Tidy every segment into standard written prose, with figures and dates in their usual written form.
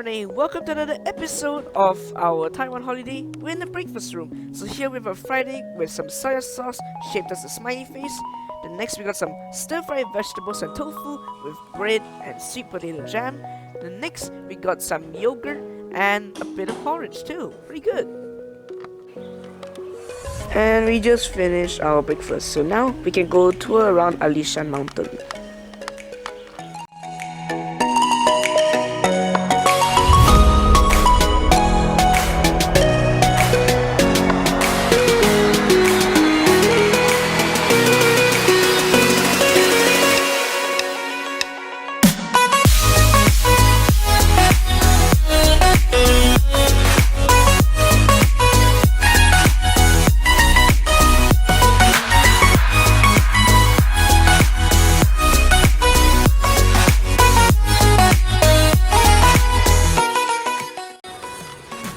morning, welcome to another episode of our Taiwan holiday. We're in the breakfast room. So here we have a Friday with some soya sauce shaped as a smiley face. Then next we got some stir-fried vegetables and tofu with bread and sweet potato jam. Then next we got some yogurt and a bit of porridge too. Pretty good. And we just finished our breakfast, so now we can go tour around Alishan Mountains.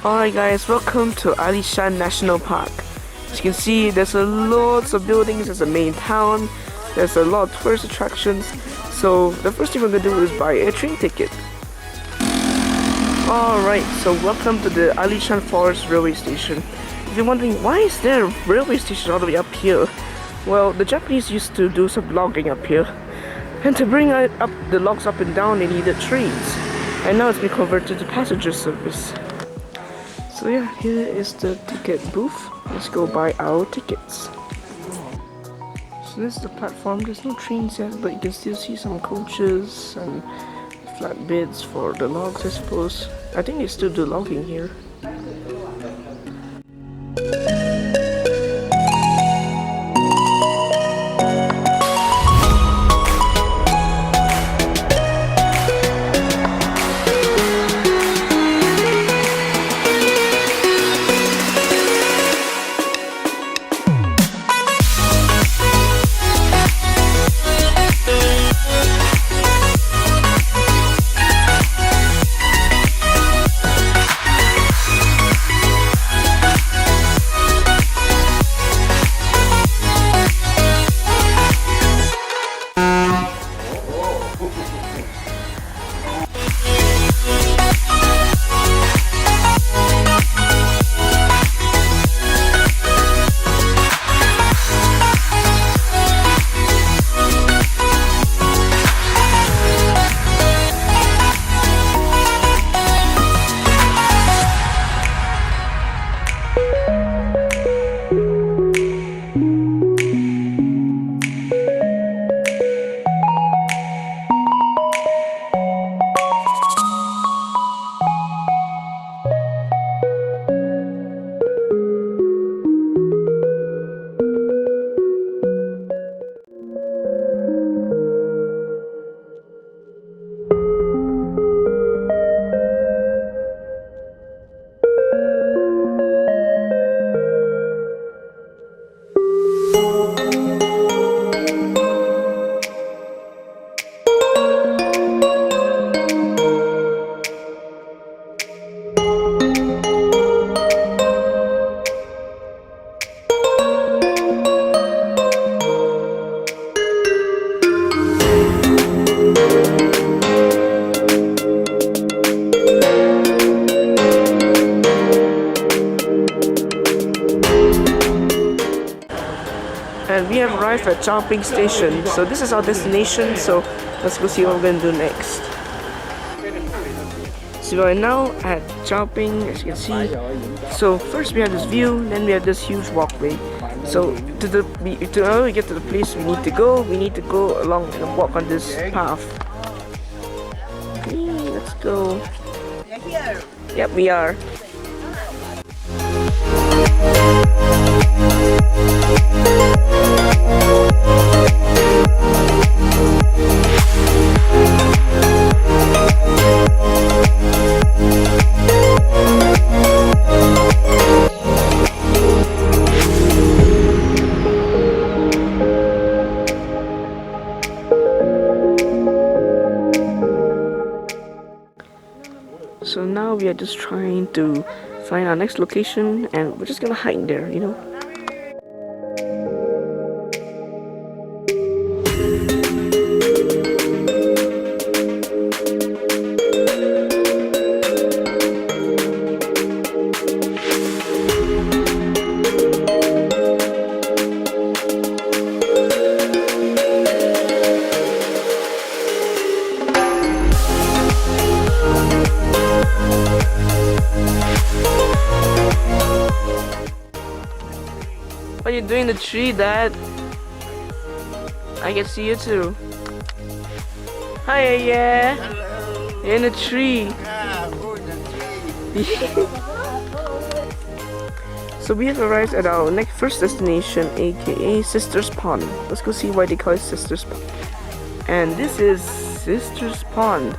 Alright guys, welcome to Alishan National Park. As you can see, there's a lots of buildings, there's a main town, there's a lot of tourist attractions. So the first thing we're gonna do is buy a train ticket. Alright, so welcome to the Alishan Forest Railway Station. If you're wondering why is there a railway station all the way up here? Well, the Japanese used to do some logging up here. And to bring up the logs up and down they needed trains. And now it's been converted to passenger service. So yeah, here is the ticket booth. Let's go buy our tickets. So this is the platform. There's no trains yet, but you can still see some coaches and flatbeds for the logs, I suppose. I think they still do logging here. And we have arrived at Chopping Station. So this is our destination, so let's go see what we're gonna do next. So we are now at Chopping, as you can see. So first we have this view, then we have this huge walkway. So to order to get to the place we need to go along and walk on this path. Okay, let's go. You're here. Yep, we are. So now we are just trying to find our next location and we're just gonna hike there, you know. you doing in the tree, Dad? I can see you too. Hi, yeah. Hello. You're in the tree. Yeah, go in the tree. So we have arrived at our next first destination, aka Sister's Pond. Let's go see why they call it Sister's Pond. And this is Sister's Pond.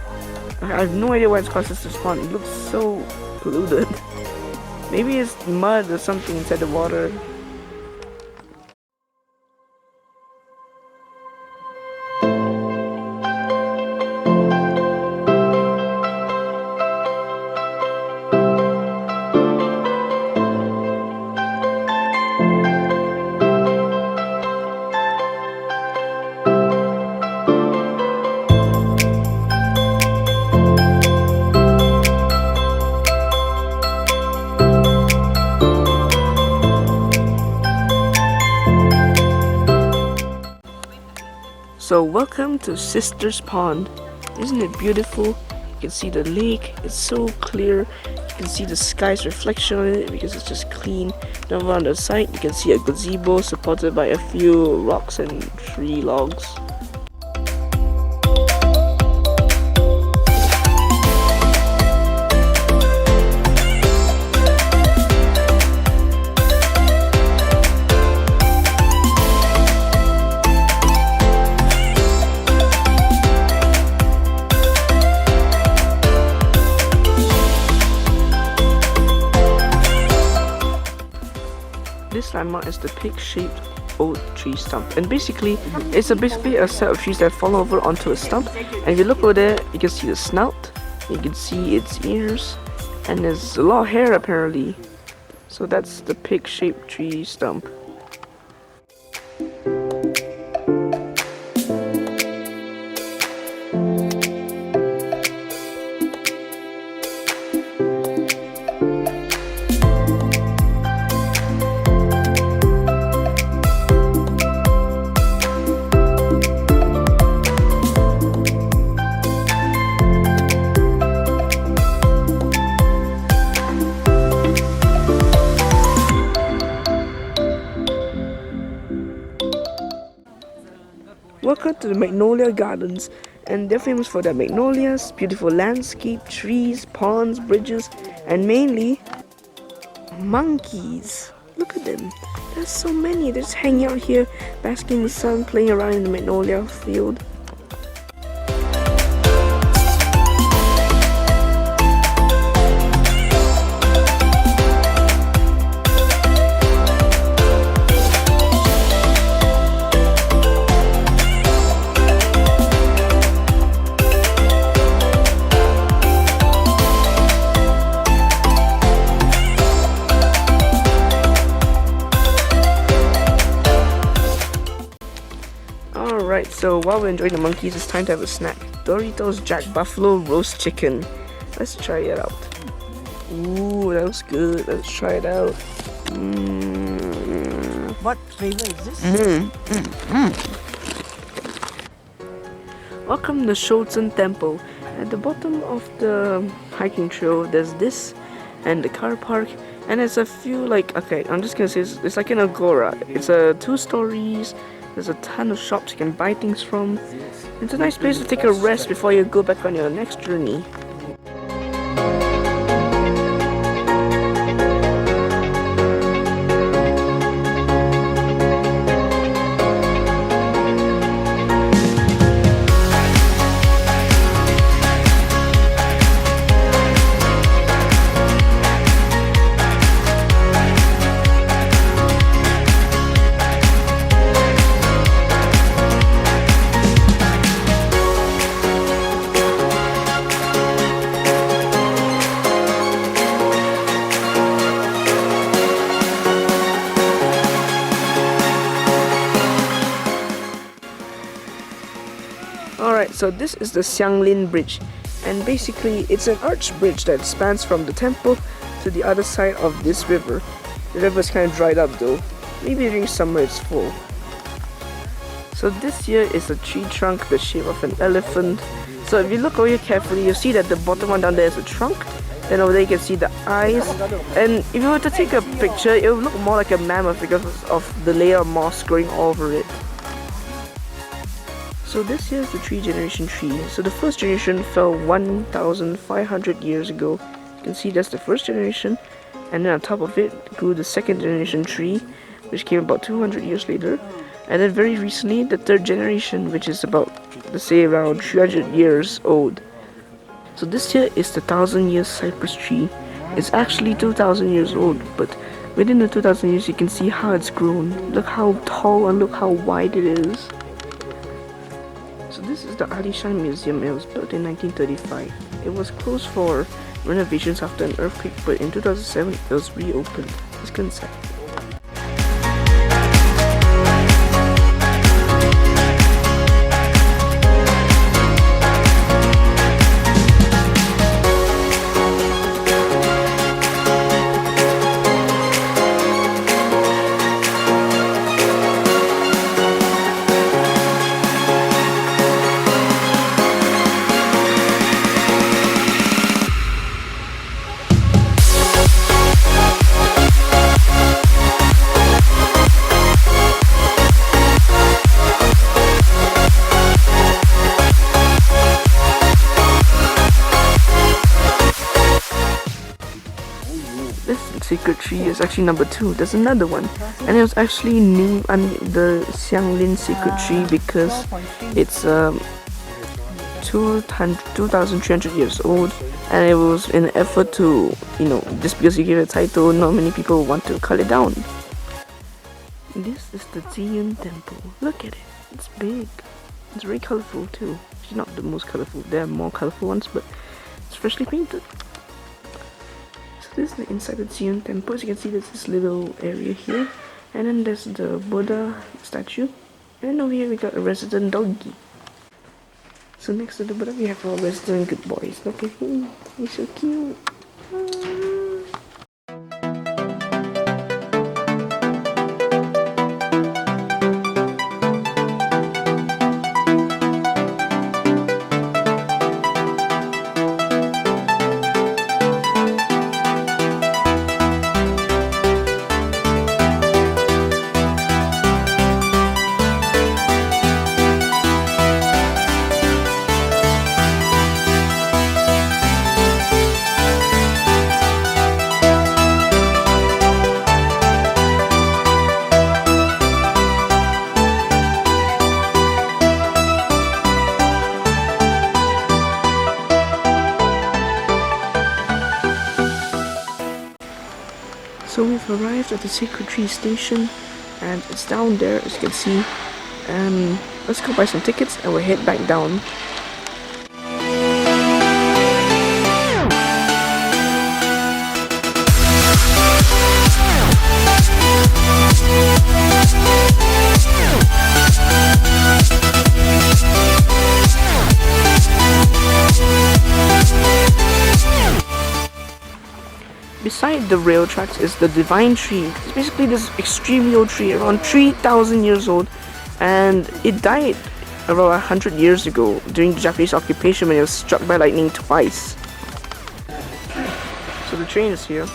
I have no idea why it's called Sister's Pond. It looks so polluted. Maybe it's mud or something inside the water. So welcome to Sister's Pond. Isn't it beautiful? You can see the lake, it's so clear. You can see the sky's reflection on it because it's just clean. Then over on the side you can see a gazebo supported by a few rocks and tree logs. This landmark is the pig-shaped old tree stump, and basically it's basically a set of trees that fall over onto a stump. And if you look over there, you can see the snout, you can see its ears, and there's a lot of hair apparently. So that's the pig-shaped tree stump. Welcome to the Magnolia Gardens, and they're famous for their magnolias, beautiful landscape, trees, ponds, bridges, and mainly monkeys. Look at them. There's so many. They're just hanging out here, basking in the sun, playing around in the magnolia field. Alright, so while we're enjoying the monkeys, it's time to have a snack. Doritos Jack Buffalo Roast Chicken. Let's try it out. Ooh, that was good. Let's try it out. What flavor is this? Welcome to Shouzen Temple. At the bottom of the hiking trail, there's this and the car park. And there's a few okay, I'm just gonna say it's like an agora. It's 2 stories. There's a ton of shops you can buy things from. It's a nice place to take a rest before you go back on your next journey. Alright, so this is the Xianglin Bridge, and basically it's an arch bridge that spans from the temple to the other side of this river. The river is kind of dried up though. Maybe during summer it's full. So this here is a tree trunk the shape of an elephant. So if you look over here carefully, you'll see that the bottom one down there is a trunk, Then over there you can see the eyes. And if you were to take a picture, it would look more like a mammoth because of the layer of moss growing over it. So this here is the tree generation tree. So the first generation fell 1,500 years ago. You can see that's the first generation. And then on top of it grew the second generation tree, which came about 200 years later. And then very recently, the third generation, which is about, let's say, around 300 years old. So this here is the 1,000-year cypress tree. It's actually 2,000 years old, but within the 2,000 years, you can see how it's grown. Look how tall and look how wide it is. So this is the Alishan Museum. It was built in 1935. It was closed for renovations after an earthquake, but in 2007 it was reopened. Let's go inside. This secret tree is actually number 2. There's another one, and it was actually named the Xianglin secret tree because it's 2,300 years old, and it was in an effort to, just because you give it a title, not many people want to cut it down. This is the Ziyun temple. Look at it. It's big. It's very colorful too. It's not the most colorful. There are more colorful ones, but it's freshly painted. This is the inside the Ziyun temple. As you can see, there's this little area here, and then there's the Buddha statue, and then over here we got a resident doggy. So next to the Buddha we have our resident good boys. Look at him, he's so cute. So we've arrived at the Secret Tree station, and it's down there, as you can see. Let's go buy some tickets and we'll head back down. Beside the rail tracks is the Divine Tree. It's basically this extremely old tree, around 3,000 years old, and it died around 100 years ago during the Japanese occupation when it was struck by lightning twice. So the train is here.